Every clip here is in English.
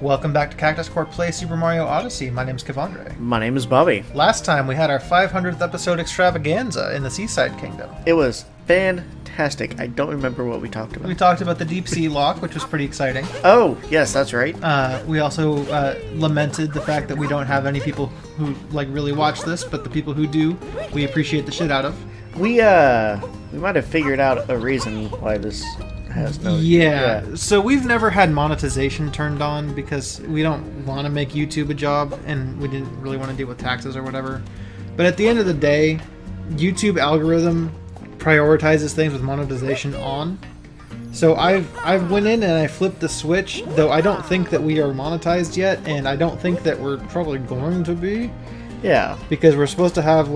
Welcome back to Cactus Core Play Super Mario Odyssey. My name's Kevandre. My name is Bobby. Last time we had our 500th episode extravaganza in the Seaside Kingdom. It was fantastic. I don't remember what we talked about. We talked about the deep sea lock, which was pretty exciting. Oh, yes, that's right. We also lamented the fact that we don't have any people who really watch this, but the people who do, we appreciate the shit out of. We might have figured out a reason why this has no... Yeah, so we've never had monetization turned on because we don't want to make YouTube a job, and we didn't really want to deal with taxes or whatever. But at the end of the day, YouTube algorithm prioritizes things with monetization on. So I've went in and I flipped the switch, though I don't think that we are monetized yet, and I don't think that we're probably going to be. Yeah. Because we're supposed to have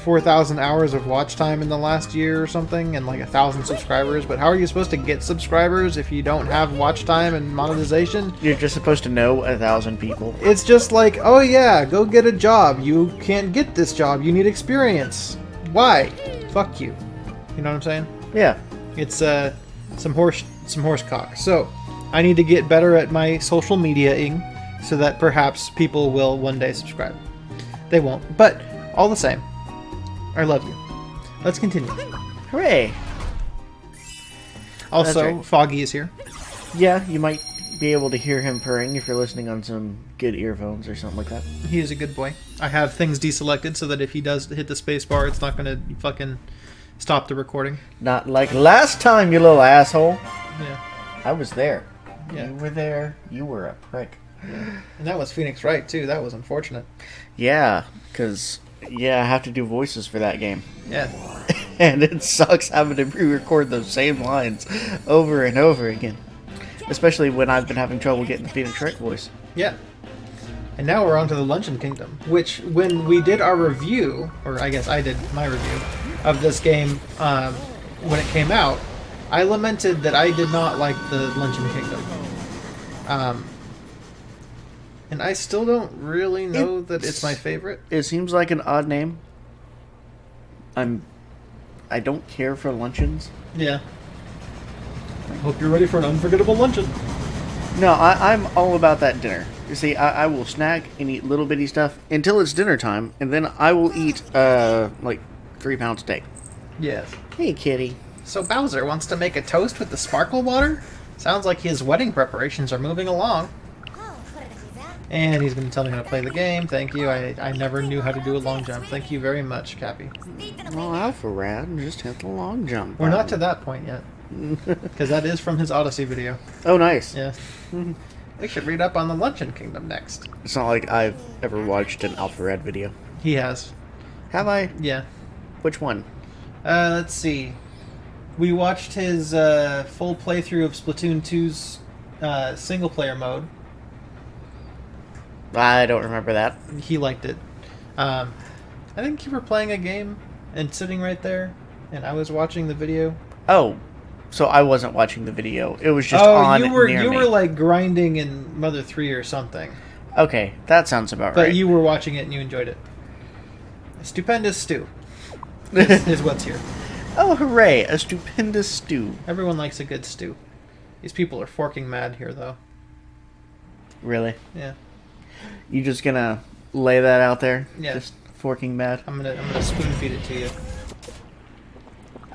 4,000 hours of watch time in the last year or something, and 1,000 subscribers. But how are you supposed to get subscribers if you don't have watch time and monetization? You're just supposed to know 1,000 people. It's just oh yeah, go get a job. You can't get this job. You need experience. Why? Fuck you. You know what I'm saying? Yeah. It's some horse cock. So I need to get better at my social media-ing so that perhaps people will one day subscribe. They won't, but all the same, I love you. Let's continue. Hooray! Also, right. Foggy is here. Yeah, you might be able to hear him purring if you're listening on some good earphones or something like that. He is a good boy. I have things deselected so that if he does hit the space bar, it's not going to fucking stop the recording. Not like last time, you little asshole. Yeah. I was there. Yeah. You were there. You were a prick. And that was Phoenix Wright, too. That was unfortunate. Yeah, because... Yeah, I have to do voices for that game. Yeah. And it sucks having to re-record those same lines over and over again. Especially when I've been having trouble getting the Phoenix Wright voice. Yeah. And now we're on to the Luncheon Kingdom, which when we did our review, or I guess I did my review, of this game when it came out, I lamented that I did not like the Luncheon Kingdom. And I still don't really know that it's my favorite. It seems like an odd name. I don't care for luncheons. Yeah. I hope you're ready for an unforgettable luncheon. No, I'm all about that dinner. You see, I will snack and eat little bitty stuff until it's dinner time, and then I will eat 3-pound steak. Yes. Hey, kitty. So Bowser wants to make a toast with the sparkle water? Sounds like his wedding preparations are moving along. And he's going to tell me how to play the game. Thank you. I never knew how to do a long jump. Thank you very much, Cappy. Well, Alpha Rad just hit the long jump. We're not to that point yet. Because that is from his Odyssey video. Oh, nice. Yeah. We should read up on the Luncheon Kingdom next. It's not like I've ever watched an Alpha Rad video. He has. Have I? Yeah. Which one? Let's see. We watched his full playthrough of Splatoon 2's single-player mode. I don't remember that. He liked it. I think you were playing a game and sitting right there, and I was watching the video. Oh, so I wasn't watching the video. It was just on you were near me. You were grinding in Mother 3 or something. Okay, that sounds about right. But you were watching it and you enjoyed it. A stupendous stew is what's here. Oh, hooray! A stupendous stew. Everyone likes a good stew. These people are forking mad here, though. Really? Yeah. You just gonna lay that out there? Yeah. Just forking mad? I'm gonna spoon feed it to you.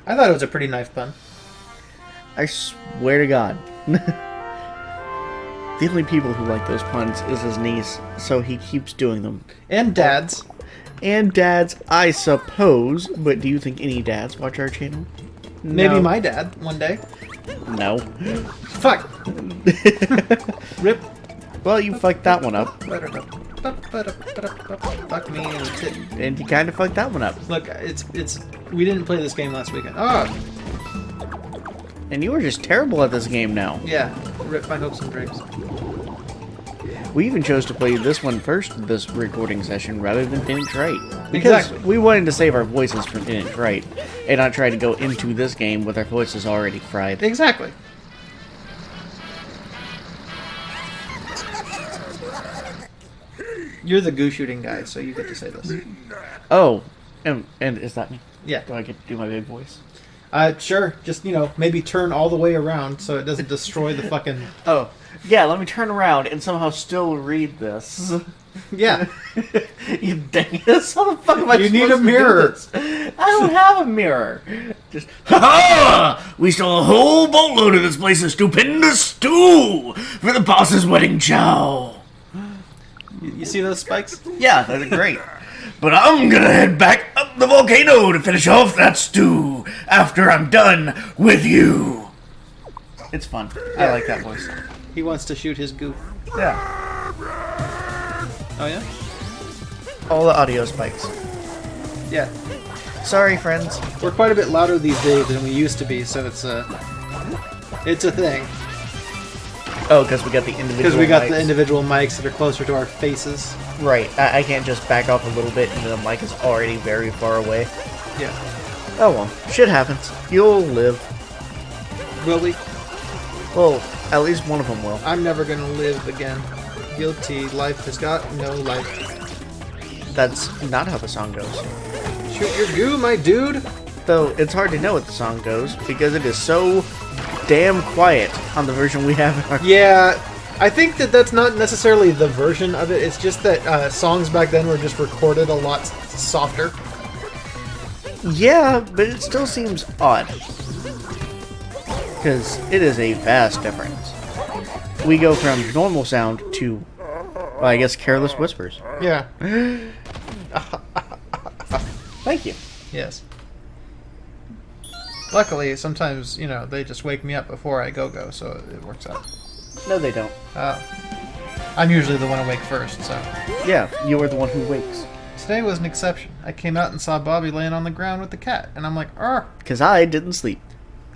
I thought it was a pretty knife pun. I swear to God. The only people who like those puns is his niece, so he keeps doing them. And dads. And dads, I suppose. But do you think any dads watch our channel? Maybe No. my dad, one day. No. Fuck! Rip. Well, you fucked that one up. Fuck me in the tit. And you kind of fucked that one up. Look, it's we didn't play this game last weekend. Oh! And you were just terrible at this game now. Yeah. Rip my hopes and dreams. We even chose to play this one first this recording session rather than Phoenix Wright. Because Exactly. we wanted to save our voices from Phoenix Wright and not try to go into this game with our voices already fried. Exactly. You're the goo shooting guy, so you get to say this. Oh, and is that me? Yeah. Do I get to do my big voice? Sure. Just, maybe turn all the way around so it doesn't destroy the fucking... Oh, yeah, let me turn around and somehow still read this. Yeah. You dang it. How the fuck am I You need a supposed to do mirror. this? I don't have a mirror. Just, ha-ha! We stole a whole boatload of this place's stupendous stew for the boss's wedding chow. You see those spikes? Yeah, they're great. But I'm gonna head back up the volcano to finish off that stew after I'm done with you. It's fun. I like that voice. He wants to shoot his goof. Yeah. Oh, yeah? All the audio spikes. Yeah. Sorry, friends. We're quite a bit louder these days than we used to be, so it's a thing. Oh, because we got the individual Because we got mics. the individual mics that are closer to our faces. Right. I can't just back off a little bit and the mic is already very far away. Yeah. Oh well. Shit happens. You'll live. Will we? Well, at least one of them will. I'm never gonna live again. Guilty. Life has got no life. That's not how the song goes. Shoot your goo, my dude! Though, it's hard to know what the song goes because it is so damn quiet on the version we have in our... Yeah, I think that's not necessarily the version of it. It's just that songs back then were just recorded a lot softer. Yeah, but it still seems odd. Because it is a vast difference. We go from normal sound to, well, I guess, careless whispers. Yeah. Thank you. Yes. Luckily, sometimes, they just wake me up before I go, so it works out. No, they don't. I'm usually the one awake first, so... Yeah, you are the one who wakes. Today was an exception. I came out and saw Bobby laying on the ground with the cat, and I'm like, "Arr!" Because I didn't sleep.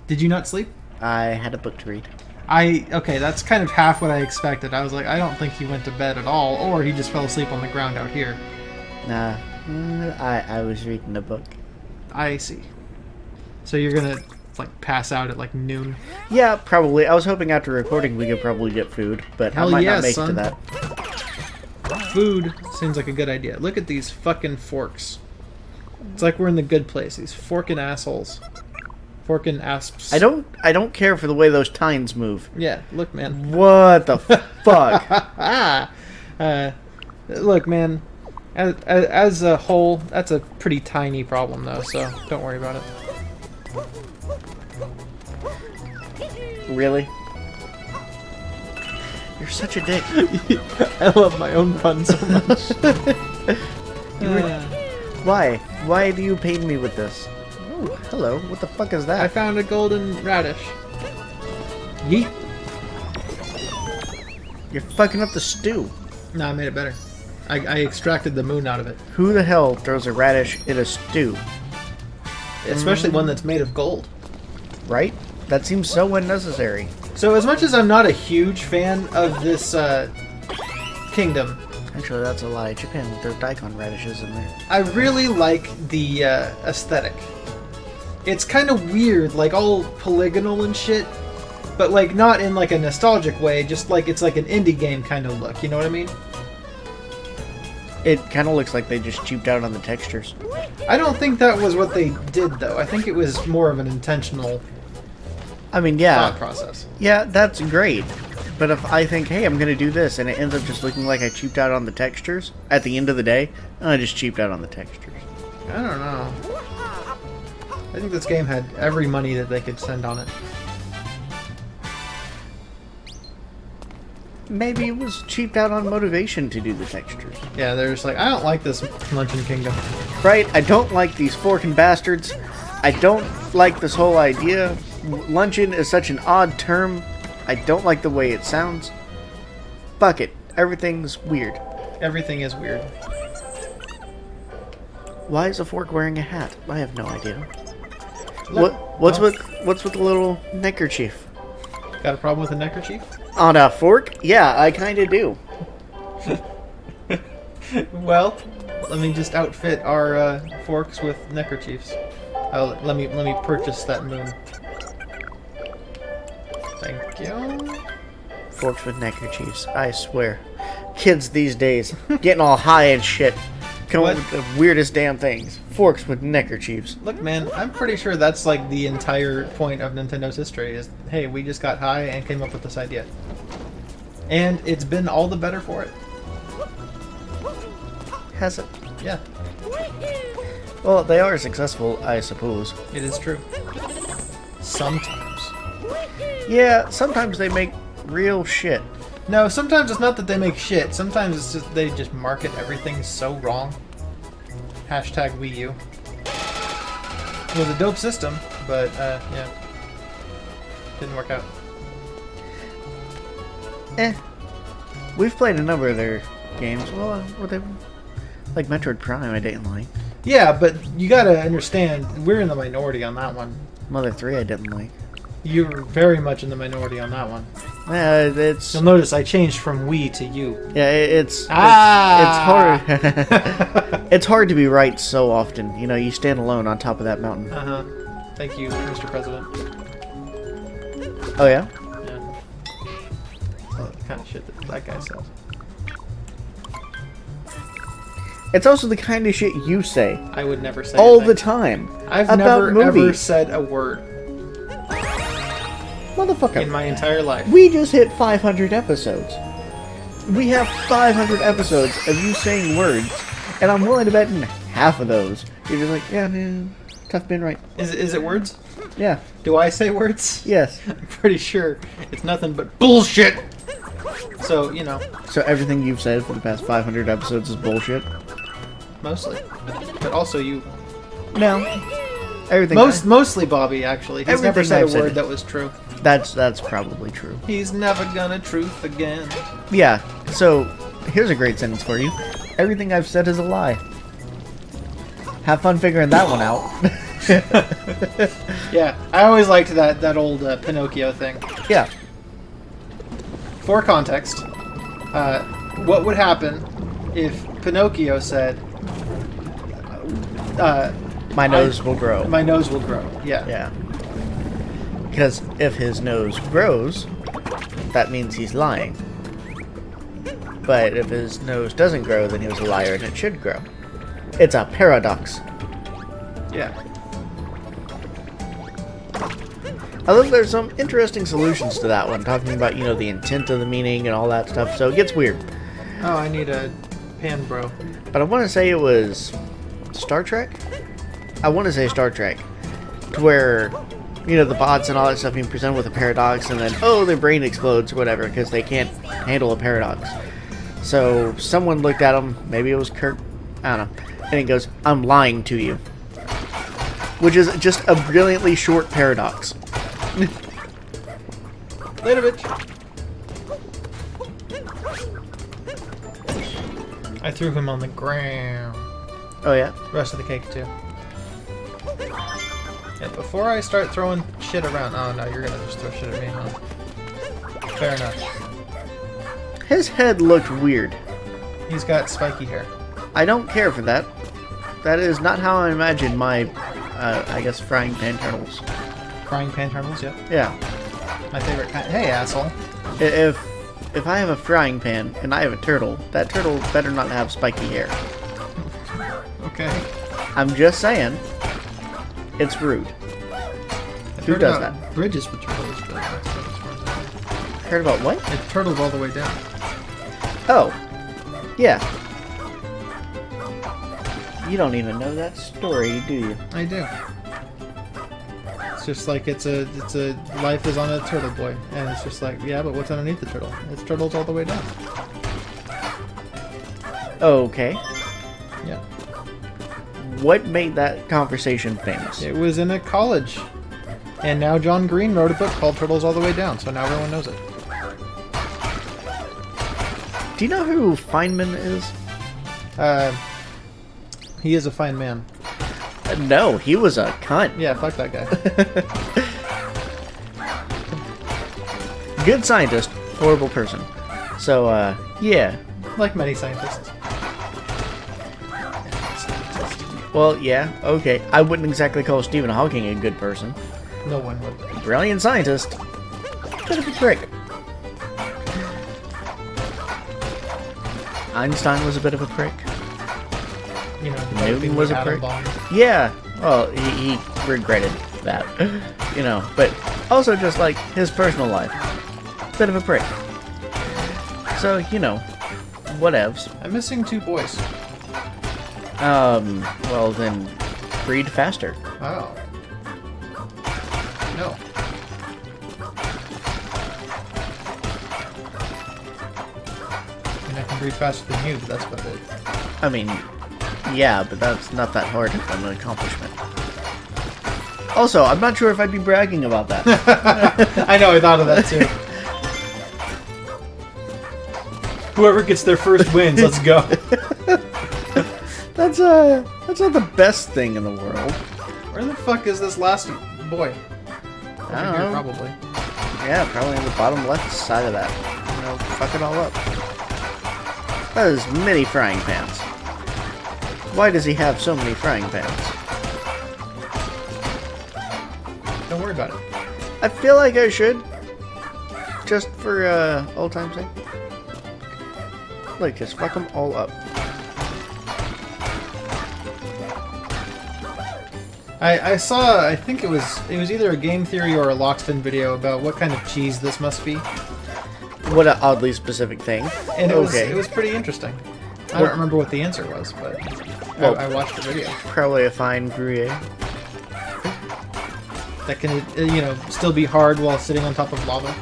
Did you not sleep? I had a book to read. Okay, that's kind of half what I expected. I was like, I don't think he went to bed at all, or he just fell asleep on the ground out here. Nah, I was reading a book. I see. So you're gonna, pass out at, noon? Yeah, probably. I was hoping after recording we could probably get food, but Hell I might yeah, not make son. it to that. Food seems like a good idea. Look at these fucking forks. It's like we're in the good place. These forking assholes. Forking asps. I don't care for the way those tines move. Yeah, look, man. What the fuck? Look, man. As a whole, that's a pretty tiny problem, though, so don't worry about it. Really? You're such a dick. I love my own puns so much. Why? Why do you pain me with this? Oh, hello. What the fuck is I that? found a golden radish. Yeet. You're fucking up the stew. No, I made it better. I extracted the moon out of it. Who the hell throws a radish in a stew? Especially one that's made of gold. Right? That seems so unnecessary. So as much as I'm not a huge fan of this kingdom, Actually, that's a lie. Japan threw daikon radishes in there. I really like the aesthetic. It's kind of weird, all polygonal and shit, but not in a nostalgic way, just it's like an indie game kind of look, you know what I mean? It kind of looks like they just cheaped out on the textures. I don't think that was what they did, though. I think it was more of an intentional I mean, yeah. thought process. Yeah, that's great. But if I think, hey, I'm going to do this, and it ends up just looking like I cheaped out on the textures, at the end of the day, I just cheaped out on the textures. I don't know. I think this game had every money that they could spend on it. Maybe it was cheaped out on motivation to do the textures. Yeah, they're just I don't like this Luncheon Kingdom. Right? I don't like these forking bastards. I don't like this whole idea. Luncheon is such an odd term. I don't like the way it sounds. Fuck it. Everything's weird. Everything is weird. Why is a fork wearing a hat? I have no idea. Look, What's with the little neckerchief? Got a problem with the neckerchief? On a fork? Yeah, I kind of do. Well, let me just outfit our forks with neckerchiefs. Let me purchase that moon. Thank you. Forks with neckerchiefs, I swear. Kids these days, getting all high and shit. Come up with the weirdest damn things. Forks with neckerchiefs. Look, man, I'm pretty sure that's like the entire point of Nintendo's history is, hey, we just got high and came up with this idea. And it's been all the better for it. Has it? Yeah. Well, they are successful, I suppose. It is true. Sometimes. Yeah, sometimes they make real shit. No, sometimes it's not that they make shit. Sometimes it's just they just market everything so wrong. Hashtag Wii U. It was a dope system, but yeah, didn't work out. We've played a number of their games. Well, were they like Metroid Prime? I didn't like. Yeah, but you gotta understand, we're in the minority on that one. Mother 3, I didn't like. You're very much in the minority on that one. Yeah, it's. You'll notice I changed from we to you. Yeah, it's Ah! it's hard. It's hard to be right so often. You know, you stand alone on top of that mountain. Thank you, Mr. President. Oh yeah. Yeah. That's the kind of shit that guy says. It's also the kind of shit you say I would never say all anything. the time. I've about never ever movies. said a word Motherfucker. in my entire life. We just hit 500 episodes. We have 500 episodes of you saying words, and I'm willing to bet in half of those you're just like, yeah, man, tough being right. Is it words? Yeah. Do I say words? Yes. I'm pretty sure it's nothing but bullshit. So, you know, So everything you've said for the past 500 episodes is bullshit? mostly. But also you. No. Everything. Mostly Bobby, actually. He's never Everything said a I've said word is- that was true. That's probably true. He's never gonna truth again. Yeah, so here's a great sentence for you. Everything I've said is a lie. Have fun figuring that one out. Yeah, I always liked that old Pinocchio thing. Yeah. For context, what would happen if Pinocchio said, My nose will grow. my nose will grow? Yeah. Yeah. Because if his nose grows, that means he's lying. But if his nose doesn't grow, then he was a liar and it should grow. It's a paradox. Yeah. I think there's some interesting solutions to that one, talking about, you know, the intent of the meaning and all that stuff, so it gets weird. Oh, I need a pan, bro. But I want to say it was Star Trek? I want to say Star Trek. To where, you know, the bots and all that stuff being presented with a paradox, and then, oh, their brain explodes or whatever, because they can't handle a paradox. So someone looked at him, maybe it was Kirk, I don't know, and he goes, I'm lying to you. Which is just a brilliantly short paradox. Later, bitch. I threw him on the ground. Oh yeah? Rest of the cake, too. Yeah, before I start throwing shit around... Oh, no, you're gonna just throw shit at me, huh? Fair enough. His head looked weird. He's got spiky hair. I don't care for that. That is not how I imagine my, I guess, frying pan turtles. Frying pan turtles, yep. Yeah. My favorite kind. Hey, asshole. If I have a frying pan and I have a turtle, that turtle better not have spiky hair. Okay. I'm just saying. It's rude. Who does that? Bridges with turtles, but that's Heard about what? it turtles all the way down. Oh. Yeah. You don't even know that story, do you? I do. It's just like it's a life is on a turtle boy, and it's just like, yeah, but what's underneath the turtle? It's turtles all the way down. Okay. Yeah. What made that conversation famous? It was in a college, and now John Green wrote a book called Turtles All the Way Down, so now everyone knows it. Do you know who Feynman is? He is a fine man. No, he was a cunt. Yeah, fuck that guy. Good scientist, horrible person. So, yeah. Like many scientists. Well, yeah, okay. I wouldn't exactly call Stephen Hawking a good person. No one would. Brilliant scientist. Bit of a prick. Einstein was a bit of a prick. you know, Newton was a atom prick. bomb. Yeah. Well, he regretted that, you know. But also just like his personal life, bit of a prick. So you know, whatevs. I'm missing 2 boys. Well then, breed faster. Oh. No. I mean, I can breed faster than you, but that's about it. I mean, yeah, but that's not that hard of an accomplishment. Also, I'm not sure if I'd be bragging about that. I know, I thought of that too. Whoever gets their first wins, let's go. That's not the best thing in the world. Where the fuck is this last boy? I don't know. Probably. Yeah, probably on the bottom left side of that. You know, fuck it all up. That is many frying pans. Why does he have so many frying pans? Don't worry about it. I feel like I should. Just for old time's sake. Like, just fuck them all up. I saw, I think it was either a game theory or a Lockspin video about what kind of cheese this must be. What an oddly specific thing. And it was pretty interesting. I don't remember what the answer was, but I watched the video. Probably a fine Gruyere. That can, you know, still be hard while sitting on top of lava.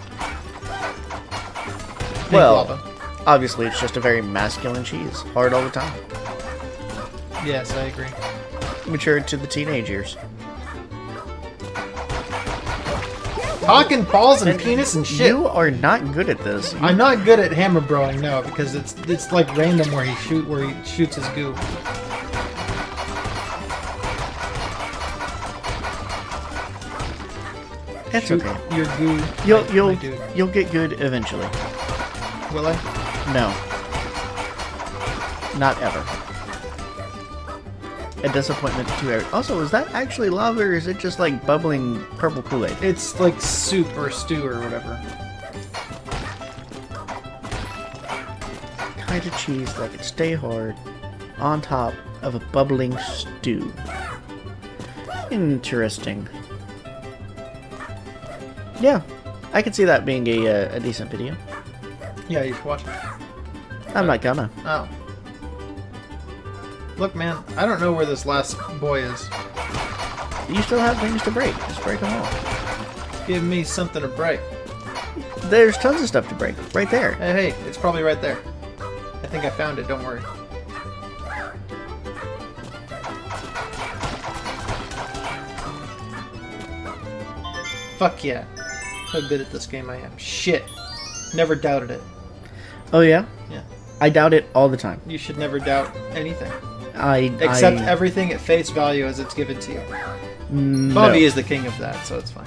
Pink Well, lava. obviously it's just a very masculine cheese. Hard all the time. Yes, I agree. Matured to the teenage years. Talking balls and penis and shit. You are not good at this. I'm not good at hammer broing, no, because it's like random where he shoots his goo. It's Shoot okay. your goo. You'll get good eventually. Will I? No. Not ever. A disappointment to every. Also, is that actually lava or is it just like bubbling purple Kool-Aid? It's like soup or stew or whatever. Kind of cheese that could stay hard on top of a bubbling stew. Interesting. Yeah, I could see that being a decent video. Yeah, you should watch it. I'm not gonna. Oh. Look, man, I don't know where this last boy is. You still have things to break. Just break them all. Give me something to break. There's tons of stuff to break. Right there. Hey, it's probably right there. I think I found it, don't worry. Fuck yeah. How good at this game I am. Shit. Never doubted it. Oh yeah? Yeah. I doubt it all the time. You should never doubt anything. Accept everything at face value as it's given to you. No. Bobby is the king of that, so it's fine.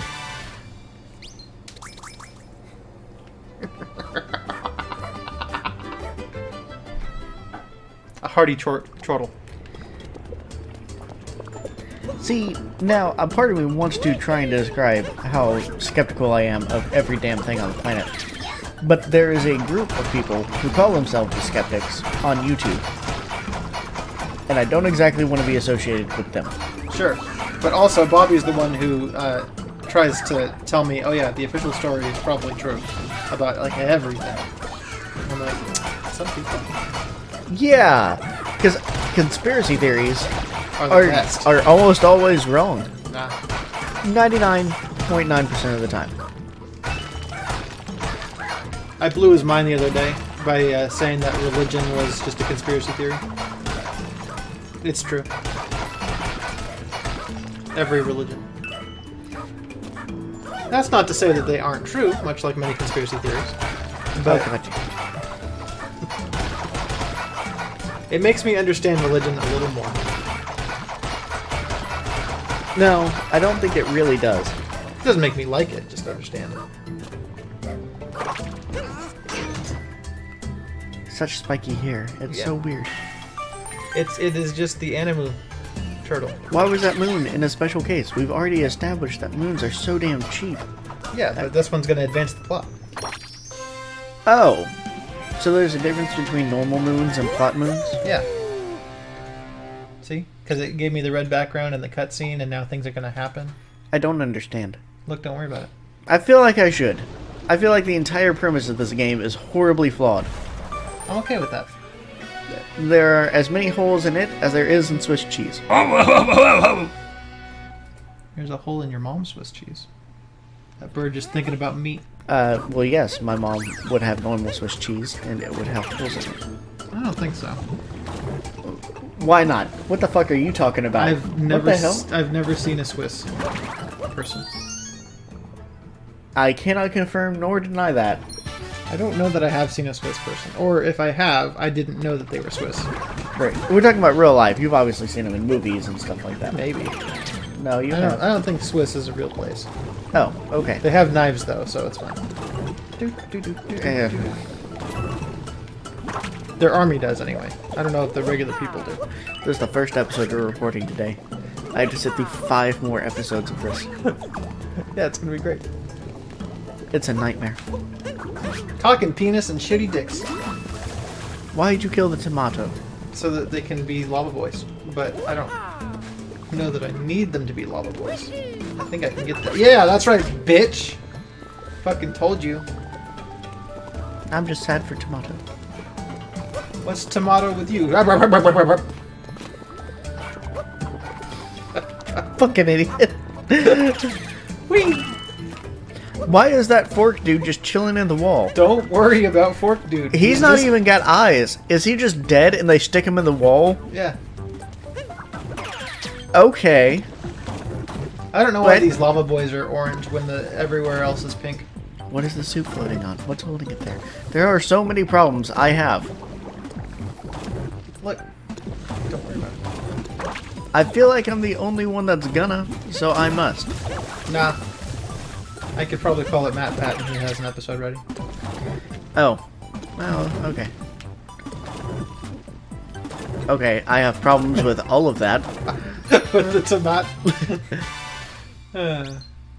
A hearty chortle. See, now a part of me wants to try and describe how skeptical I am of every damn thing on the planet. But there is a group of people who call themselves the skeptics on YouTube. And I don't exactly want to be associated with them. Sure. But also, Bobby's the one who tries to tell me, oh yeah, the official story is probably true. About, like, everything. I'm like, some people Yeah, because conspiracy theories are the best. are almost always wrong. Nah. 99.9% of the time. I blew his mind the other day by saying that religion was just a conspiracy theory. It's true. Every religion. That's not to say that they aren't true, much like many conspiracy theories. But it makes me understand religion a little more. No, I don't think it really does. It doesn't make me like it, just understand it. Such spiky hair. It's so weird. It is just the Animu turtle. Why was that moon in a special case? We've already established that moons are so damn cheap. Yeah, but this one's going to advance the plot. Oh. So there's a difference between normal moons and plot moons? Yeah. Because it gave me the red background and the cutscene, and now things are going to happen. I don't understand. Look, don't worry about it. I feel like I should. I feel like the entire premise of this game is horribly flawed. I'm okay with that. There are as many holes in it as there is in Swiss cheese. There's a hole in your mom's Swiss cheese. That bird just thinking about meat. Well, yes, my mom would have normal Swiss cheese, and it would have holes in it. I don't think so. Why not? What the fuck are you talking about? I've never, what the hell? I've never seen a Swiss person. I cannot confirm nor deny that. I don't know that I have seen a Swiss person, or if I have, I didn't know that they were Swiss. Right. We're talking about real life. You've obviously seen them in movies and stuff like that. Maybe. No, you I haven't. don't think Swiss is a real place. Oh, okay. They have knives though, so it's fine. Yeah. Their army does anyway. I don't know if the regular people do. This is the first episode we're recording today. I have to sit through 5 more episodes of this. Yeah, it's gonna be great. It's a nightmare. Talking penis and shitty dicks. Why did you kill the tomato? So that they can be lava boys. But I don't know that I need them to be lava boys. I think I can get that. Yeah, that's right, bitch! Fucking told you. I'm just sad for tomato. What's tomato with you? Fucking idiot. Whee! Why is that fork dude just chilling in the wall? Don't worry about Fork Dude. He's not even got eyes. Is he just dead and they stick him in the wall? Yeah. Okay. I don't know why these lava boys are orange when everywhere else is pink. What is the soup floating on? What's holding it there? There are so many problems I have. Look. Don't worry about it. I feel like I'm the only one that's gonna, so I must. Nah. I could probably call it Matt Pat and he has an episode ready. Oh. Well, okay. Okay, I have problems with all of that. With the Tomat.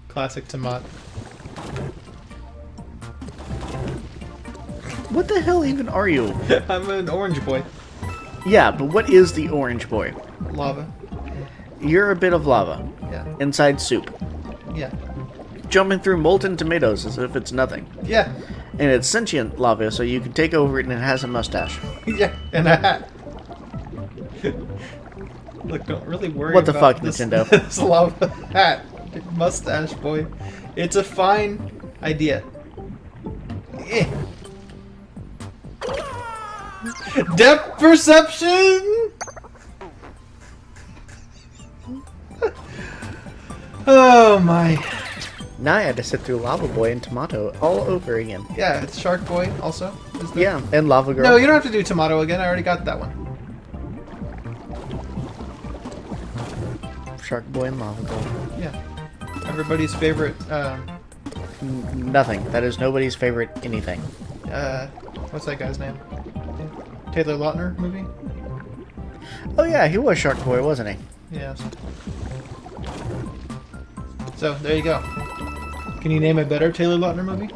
Classic Tomat. What the hell even are you? I'm an orange boy. Yeah, but what is the orange boy? Lava. You're a bit of lava. Yeah. Inside soup. Yeah. Jumping through molten tomatoes as if it's nothing. Yeah. And it's sentient lava, so you can take over it and it has a mustache. Yeah. And a hat. Look, don't really worry What the about fuck, this, Nintendo? this lava hat. Mustache boy. It's a fine idea. Eh. Depth perception! Oh my. Now I had to sit through Lava Boy and Tomato all over again. Yeah, it's Shark Boy also. Is there? Yeah, and Lava Girl. No, you don't have to do Tomato again. I already got that one. Shark Boy and Lava Girl. Yeah. Everybody's favorite, Nothing. That is nobody's favorite anything. what's that guy's name? Taylor Lautner movie? Oh yeah, he was Shark Boy, wasn't he? Yes. So, there you go. Can you name a better Taylor Lautner movie?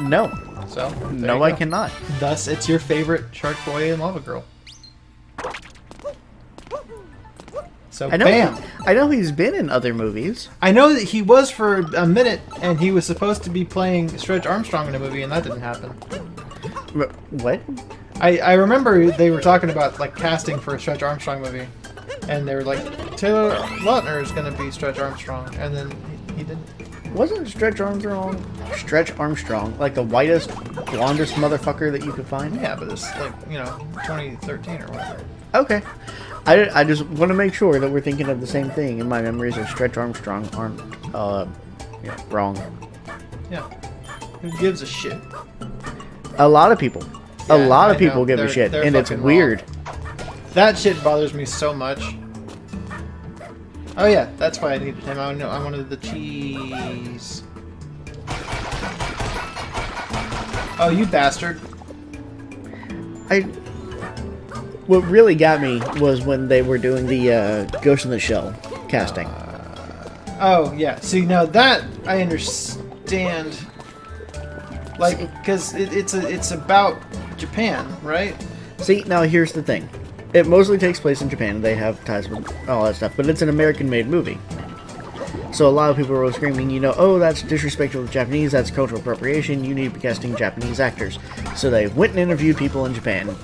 No. So, No, I cannot. Thus, it's your favorite Shark Boy and Lava Girl. So, I know. bam! I know he's been in other movies. I know that he was for a minute, and he was supposed to be playing Stretch Armstrong in a movie, and that didn't happen. What? I remember they were talking about like casting for a Stretch Armstrong movie, and they were like, Taylor Lautner is going to be Stretch Armstrong, and then he didn't. Wasn't Stretch Armstrong like the whitest, blondest motherfucker that you could find? Yeah, but it's like, 2013 or whatever. Okay. I just want to make sure that we're thinking of the same thing, and my memories of Stretch Armstrong aren't wrong. Yeah. Who gives a shit? A lot of people. Yeah, a lot of I people know. give a shit, They're and it's fucking weird. wrong. That shit bothers me so much. Oh yeah, that's why I needed him. I wanted the cheese. Oh, you bastard. What really got me was when they were doing the Ghost in the Shell casting. Oh yeah. See, now that I understand. Like, because it's about Japan, right? See, now here's the thing. It mostly takes place in Japan. They have ties with all that stuff, but it's an American-made movie. So a lot of people were screaming, oh, that's disrespectful to Japanese, that's cultural appropriation, you need to be casting Japanese actors. So they went and interviewed people in Japan.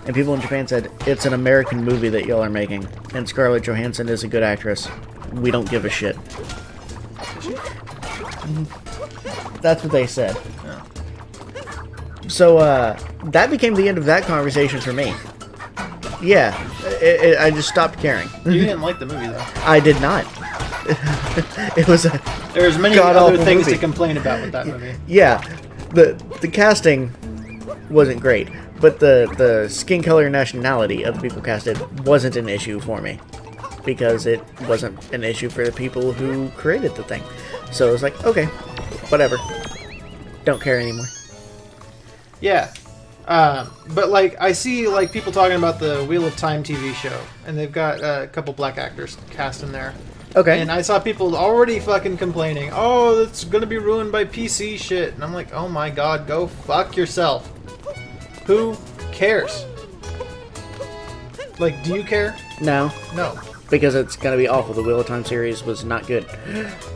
And people in Japan said, it's an American movie that y'all are making. And Scarlett Johansson is a good actress. We don't give a shit. That's what they said. Yeah. So, that became the end of that conversation for me. Yeah, I just stopped caring. You didn't like the movie, though. I did not. It was a There's many other things to complain about with that movie. Yeah, the casting wasn't great, but the skin color and nationality of the people casted wasn't an issue for me, because it wasn't an issue for the people who created the thing. So it was like, okay, whatever. Don't care anymore. Yeah. But, like, I see, like, people talking about the Wheel of Time TV show, and they've got a couple black actors cast in there. Okay. And I saw people already fucking complaining, oh, it's gonna be ruined by PC shit. And I'm like, oh my god, go fuck yourself. Who cares? Like, do you care? No. No. Because it's gonna be awful. The Wheel of Time series was not good.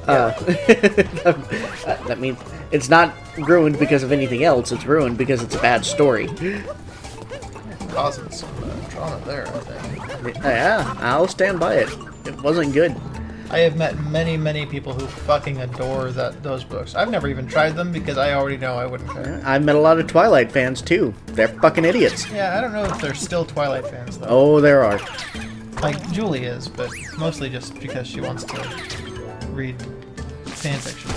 That means it's not ruined because of anything else. It's ruined because it's a bad story. Causing some trauma there, I think. Yeah, I'll stand by it. It wasn't good. I have met many, many people who fucking adore those books. I've never even tried them because I already know I wouldn't care. I've met a lot of Twilight fans too. They're fucking idiots. Yeah, I don't know if they're still Twilight fans, though. Oh, there are. Like, Julie is, but mostly just because she wants to read fanfiction.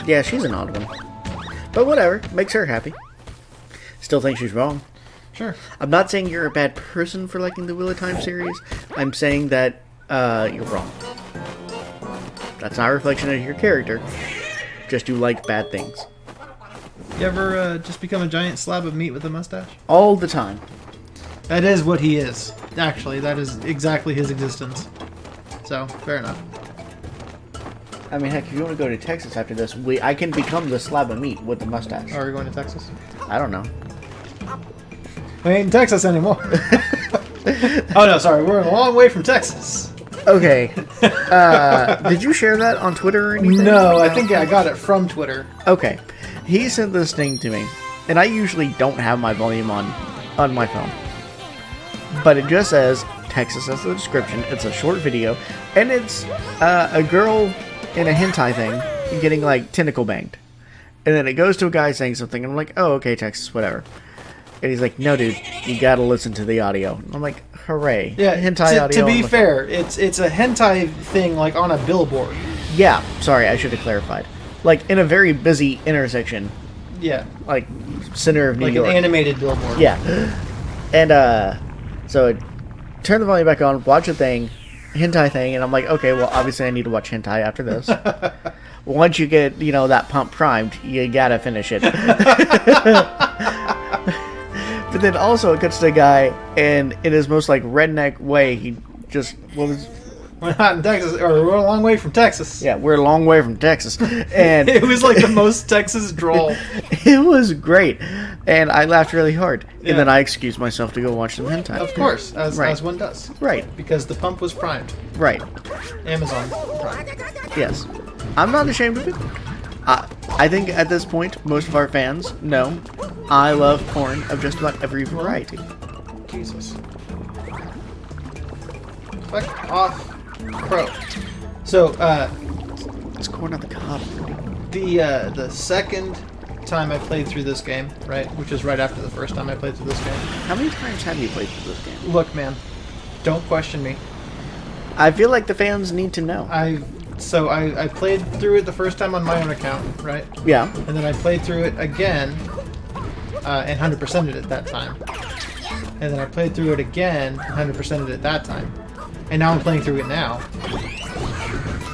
Yeah, she's an odd one. But whatever, makes her happy. Still think she's wrong. Sure. I'm not saying you're a bad person for liking the Wheel of Time series. I'm saying that you're wrong. That's not a reflection of your character. Just you like bad things. You ever just become a giant slab of meat with a mustache? All the time. That is what he is. Actually, that is exactly his existence. So, fair enough. I mean, heck, if you want to go to Texas after this, I can become the slab of meat with the mustache. Are we going to Texas? I don't know. We ain't in Texas anymore. Oh no, sorry, we're a long way from Texas. Okay. Did you share that on Twitter or anything? No, I think I got it from Twitter. Okay. He sent this thing to me, and I usually don't have my volume on my phone. But it just says Texas as the description. It's a short video, and it's a girl in a hentai thing getting like tentacle banged. And then it goes to a guy saying something, and I'm like, oh, okay, Texas, whatever. And he's like, no, dude, you gotta listen to the audio. And I'm like, hooray. Yeah, hentai audio. To be fair, it's a hentai thing like on a billboard. Yeah, sorry, I should have clarified. Like in a very busy intersection. Yeah. Like center of New York. Like an animated billboard. Yeah. And so I turn the volume back on, watch a thing, hentai thing, and I'm like, okay, well, obviously I need to watch hentai after this. Once you get, that pump primed, you gotta finish it. But then also it cuts to a guy, and in his most like redneck way, he just we're not in Texas, or we're a long way from Texas. Yeah, we're a long way from Texas, and it was like the most Texas drawl. It was great, and I laughed really hard. Yeah. And then I excused myself to go watch some hentai. Of course, as one does. Right. Because the pump was primed. Right. Amazon Prime. Yes. I'm not ashamed of it. I think at this point, most of our fans know I love porn of just about every variety. Jesus. Fuck off, Crow. So, it's corn on the cob. The second time I played through this game, right, which is right after the first time I played through this game. How many times have you played through this game? Look, man, don't question me. I feel like the fans need to know. I played through it the first time on my own account, right? Yeah. And then I played through it again, and 100%ed it that time. And then I played through it again, 100%ed it that time. And now I'm playing through it now.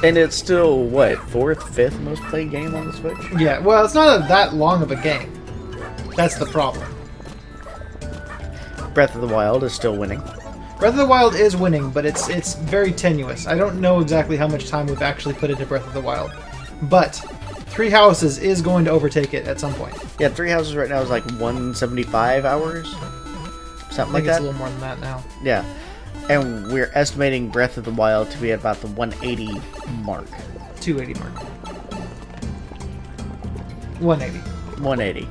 And it's still, what, 4th, 5th most played game on the Switch? Yeah, well, it's not that long of a game. That's the problem. Breath of the Wild is still winning. Breath of the Wild is winning, but it's very tenuous. I don't know exactly how much time we've actually put into Breath of the Wild. But Three Houses is going to overtake it at some point. Yeah, Three Houses right now is like 175 hours. something I like think it's that. a little more than that now. Yeah. And we're estimating Breath of the Wild to be at about the 180 mark. 280 mark. 180. 180.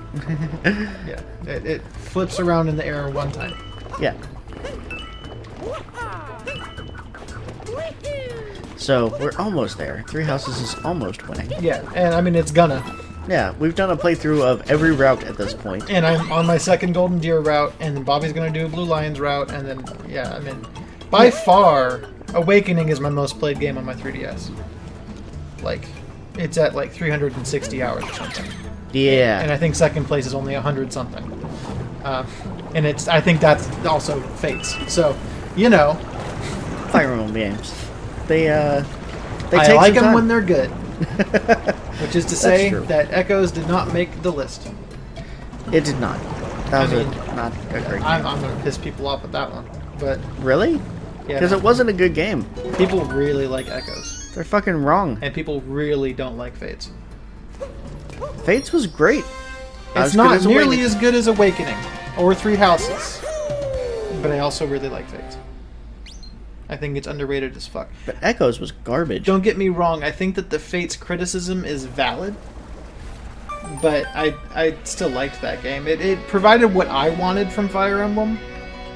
Yeah. It flips around in the air one time. Yeah. So, we're almost there. Three Houses is almost winning. Yeah, and I mean, it's gonna. Yeah, we've done a playthrough of every route at this point. And I'm on my second Golden Deer route, and then Bobby's gonna do a Blue Lions route, and then, yeah, I mean, by far, Awakening is my most played game on my 3DS. Like, it's at like 360 hours or something. Yeah. And I think second place is only 100 something. And I think that's also Fates. So, you know. Fire Emblem games. They I take like some them time. when they're good. Which is to say true. that Echoes did not make the list. It did not. That was mean, not a great game. I'm going to piss people off with that one. But, Really? yeah. Because it wasn't a good game. People really like Echoes. They're fucking wrong. And people really don't like Fates. Fates was great. It's not nearly as good as Awakening or Three Houses. But I also really like Fates. I think it's underrated as fuck. But Echoes was garbage. Don't get me wrong, I think that the Fates criticism is valid. But I still liked that game. It provided what I wanted from Fire Emblem.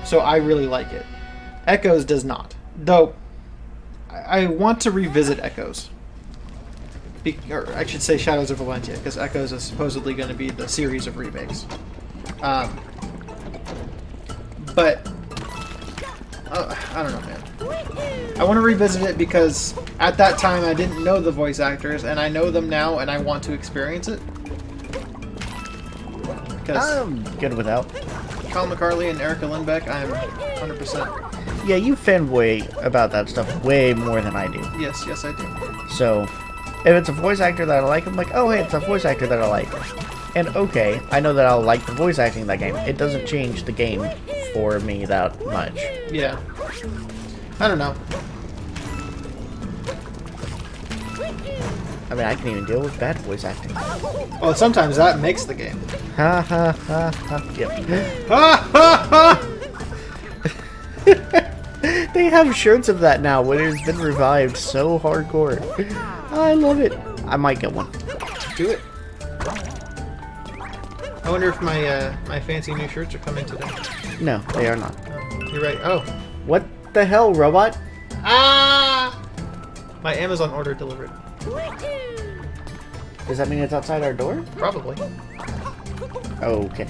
So I really like it. Echoes does not. Though, I want to revisit Echoes. Or I should say Shadows of Valentia, because Echoes is supposedly going to be the series of remakes. But, I don't know, man. I want to revisit it because at that time I didn't know the voice actors, and I know them now, and I want to experience it. Because I'm good without. Colin McCarley and Erica Lindbeck, I'm 100%. Yeah, you fanboy about that stuff way more than I do. Yes, I do. So, if it's a voice actor that I like, I'm like, oh, hey, it's a voice actor that I like. And okay, I know that I'll like the voice acting in that game. It doesn't change the game for me that much. Yeah. I don't know. I mean, I can even deal with bad voice acting. Well, sometimes that makes the game. Ha ha ha ha. Yep. Ha ha ha! They have shirts of that now when it's been revived so hardcore. I love it. I might get one. Do it. I wonder if my fancy new shirts are coming today. No, they are not. Oh, you're right. Oh. What the hell, robot? Ah! My Amazon order delivered. Does that mean it's outside our door? Probably. Okay.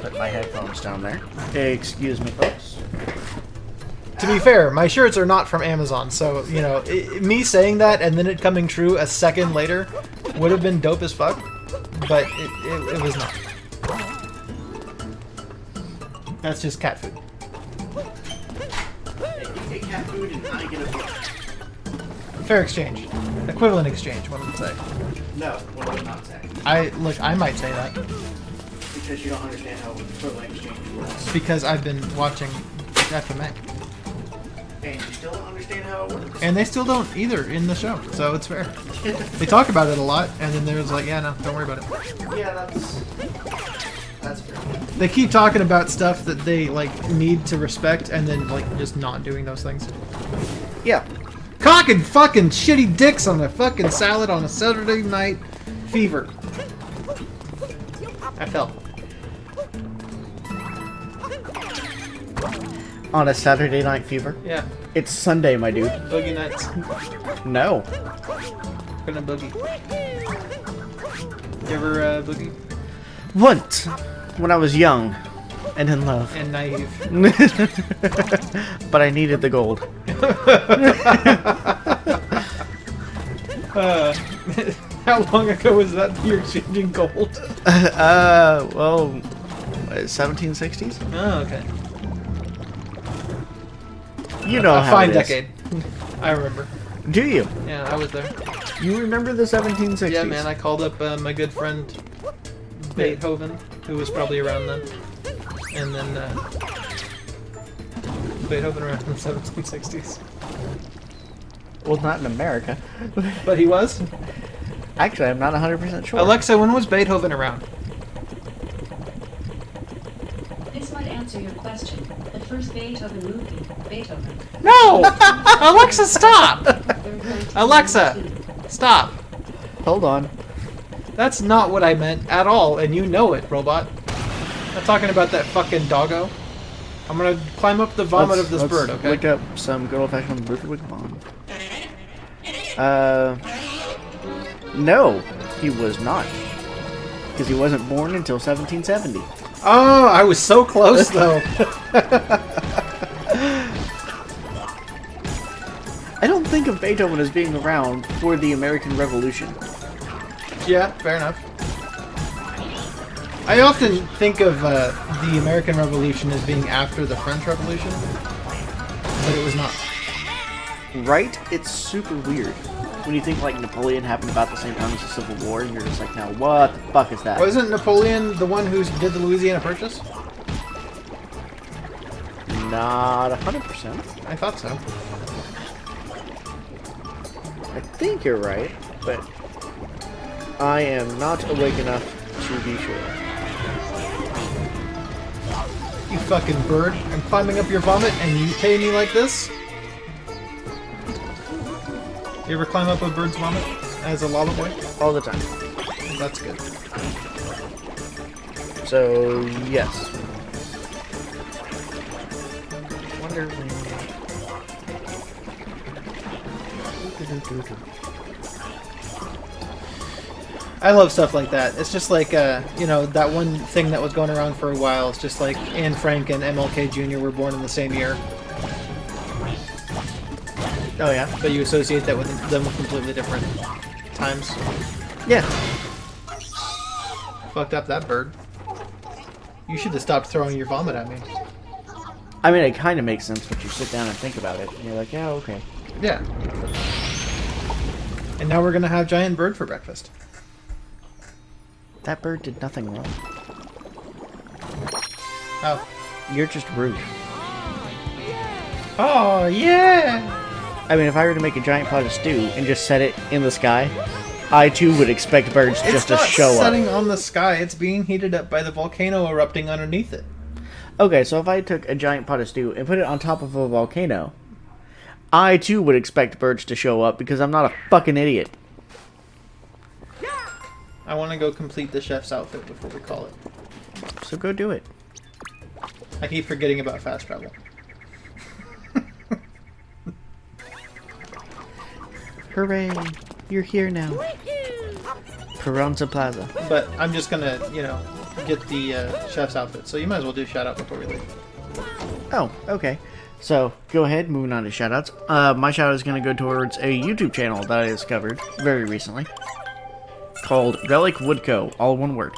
Put my headphones down there. Excuse me, folks. To be fair, my shirts are not from Amazon, so, you know, me saying that and then it coming true a second later would have been dope as fuck, but it was not. That's just cat food. Get cat food and I get a book. Fair exchange. Equivalent exchange, one would say. No, what would not say? I might say that. Because you don't understand how equivalent exchange works. Because I've been watching FMA. And you still don't understand how it works. And they still don't either in the show, so it's fair. They talk about it a lot, and then there's like, yeah, no, don't worry about it. Yeah, that's fair. They keep talking about stuff that they, like, need to respect, and then, like, just not doing those things. Yeah. Cock and fucking shitty dicks on a fucking salad on a Saturday night fever. I fell. On a Saturday night fever? Yeah. It's Sunday, my dude. Boogie nights. No. Gonna boogie. You ever boogie? Once, when I was young and in love. And naive. But I needed the gold. How long ago was that you're exchanging gold? Well, 1760s? Oh, okay. You know A how fine it is. decade. I remember. Do you? Yeah, I was there. You remember the 1760s? Yeah, man, I called up my good friend Beethoven, who was probably around then. And then Beethoven around in the 1760s. Well, not in America. But he was? Actually, I'm not 100% sure. Alexa, when was Beethoven around? It's answer your question. The first Beethoven movie, Beethoven. No! Alexa, stop! Alexa, stop. Hold on. That's not what I meant at all, and you know it, robot. I'm not talking about that fucking doggo. I'm gonna climb up the vomit of this bird, okay? Look up some good old-fashioned Ludwig von. No, he was not. Because he wasn't born until 1770. Oh, I was so close, though. I don't think of Beethoven as being around for the American Revolution. Yeah, fair enough. I often think of the American Revolution as being after the French Revolution, but it was not. Right? It's super weird. When you think like Napoleon happened about the same time as the Civil War, and you're just like, now what the fuck is that? Wasn't Napoleon the one who did the Louisiana Purchase? Not 100%. I thought so. I think you're right, but I am not awake enough to be sure. You fucking bird. I'm climbing up your vomit and you pay me like this? You ever climb up a bird's vomit as a lava boy? All the time. That's good. So, yes. Wonderland. I love stuff like that. It's just like, you know, that one thing that was going around for a while. It's just like Anne Frank and MLK Jr. were born in the same year. Oh, yeah? But you associate that with them with completely different times. Yeah. Fucked up that bird. You should have stopped throwing your vomit at me. I mean, it kind of makes sense once you sit down and think about it. And you're like, yeah, okay. Yeah. And now we're gonna have giant bird for breakfast. That bird did nothing wrong. Oh. You're just rude. Oh, yeah! I mean, if I were to make a giant pot of stew and just set it in the sky, I too would expect birds just to show It's not up. setting on the sky, it's being heated up by the volcano erupting underneath it. Okay, so if I took a giant pot of stew and put it on top of a volcano, I too would expect birds to show up because I'm not a fucking idiot. I want to go complete the chef's outfit before we call it. So go do it. I keep forgetting about fast travel. Hooray! You're here now. Carranza Plaza. But I'm just gonna, you know, get the chef's outfit. So you might as well do a shout out before we leave. Oh, okay. So, go ahead, moving on to shoutouts. My shoutout is going to go towards a YouTube channel that I discovered very recently called RelicWoodco, all one word.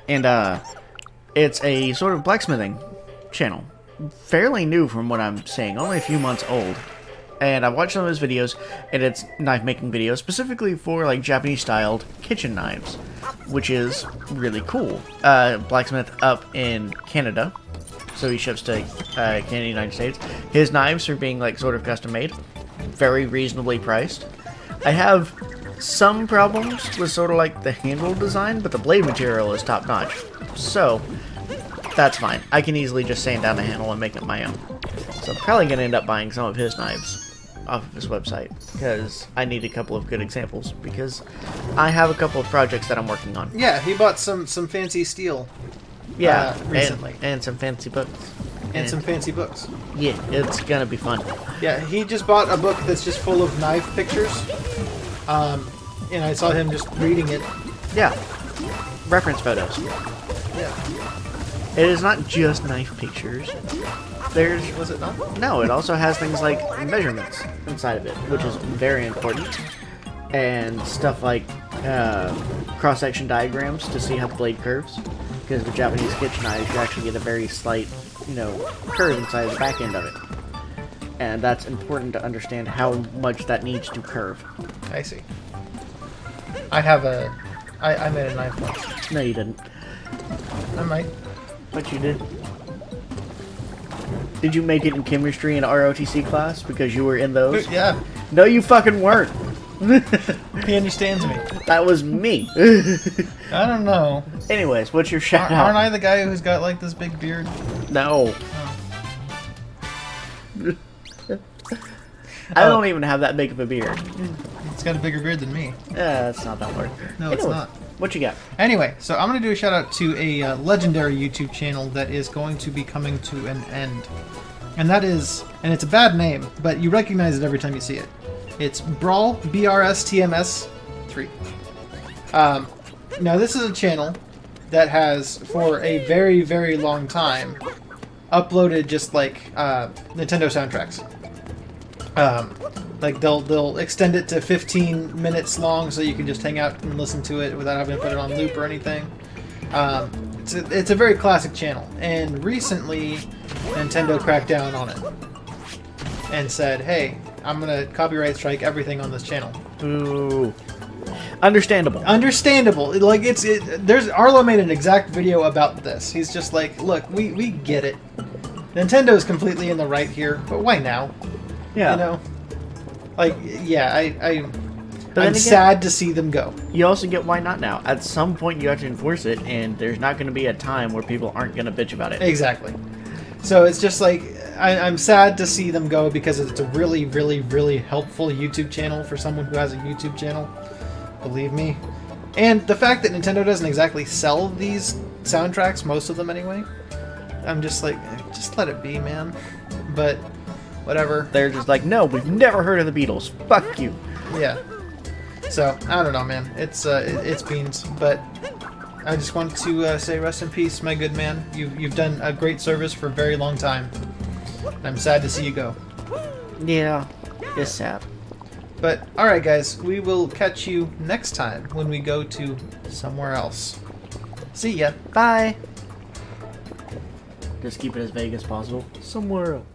And, it's a sort of blacksmithing channel. Fairly new from what I'm seeing, only a few months old. And I watched some of his videos, and it's knife-making videos, specifically for, like, Japanese-styled kitchen knives, which is really cool. Blacksmith up in Canada, so he ships to Canada, United States. His knives are being, like, sort of custom-made, very reasonably priced. I have some problems with sort of, like, the handle design, but the blade material is top-notch. So, that's fine. I can easily just sand down the handle and make it my own. So I'm probably going to end up buying some of his knives off of his website, because I need a couple of good examples, because I have a couple of projects that I'm working on. Yeah, he bought some fancy steel. Yeah, recently. And some fancy books. And some fancy books. Yeah, it's going to be fun. Yeah, he just bought a book that's just full of knife pictures. And I saw him just reading it. Yeah. Reference photos. Yeah. It is not just knife pictures. There's... Was it not? No, it also has things like measurements inside of it, which is very important. And stuff like cross-section diagrams to see how the blade curves. Because with Japanese kitchen knives, you actually get a very slight, you know, curve inside the back end of it. And that's important to understand how much that needs to curve. I see. I have a... I made a knife once. No, you didn't. I might. But you did. Did you make it in chemistry and ROTC class because you were in those? Yeah. No, you fucking weren't. He understands me. That was me. I don't know. Anyways, what's your shout Aren't out? I the guy who's got like this big beard? No. Oh. I don't even have that big of a beard. It's got a bigger beard than me. Yeah, that's not that hard. No, it's not. What you got? Anyway, so I'm going to do a shout out to a legendary YouTube channel that is going to be coming to an end. And that is, and it's a bad name, but you recognize it every time you see it. It's Brawl, BRSTMS 3. Now this is a channel that has, for a very, very long time, uploaded just like Nintendo soundtracks. Like they'll extend it to 15 minutes long, so you can just hang out and listen to it without having to put it on loop or anything. It's a very classic channel, and recently Nintendo cracked down on it and said, "Hey, I'm gonna copyright strike everything on this channel." Ooh. Understandable. Understandable. Like there's Arlo made an exact video about this. He's just like, "Look, we get it. Nintendo's completely in the right here, but why now?" Yeah. You know? Like, yeah, I'm again, sad to see them go. You also get why not now. At some point you have to enforce it, and there's not going to be a time where people aren't going to bitch about it. Exactly. So it's just like, I'm sad to see them go because it's a really, really, really helpful YouTube channel for someone who has a YouTube channel. Believe me. And the fact that Nintendo doesn't exactly sell these soundtracks, most of them anyway, I'm just like, just let it be, man. But whatever. They're just like, no, we've never heard of the Beatles. Fuck you. Yeah. So I don't know, man. It's beans, but I just want to say rest in peace, my good man. You've done a great service for a very long time. I'm sad to see you go. Yeah, it's sad. But all right, guys, we will catch you next time when we go to somewhere else. See ya. Bye. Just keep it as vague as possible. Somewhere else.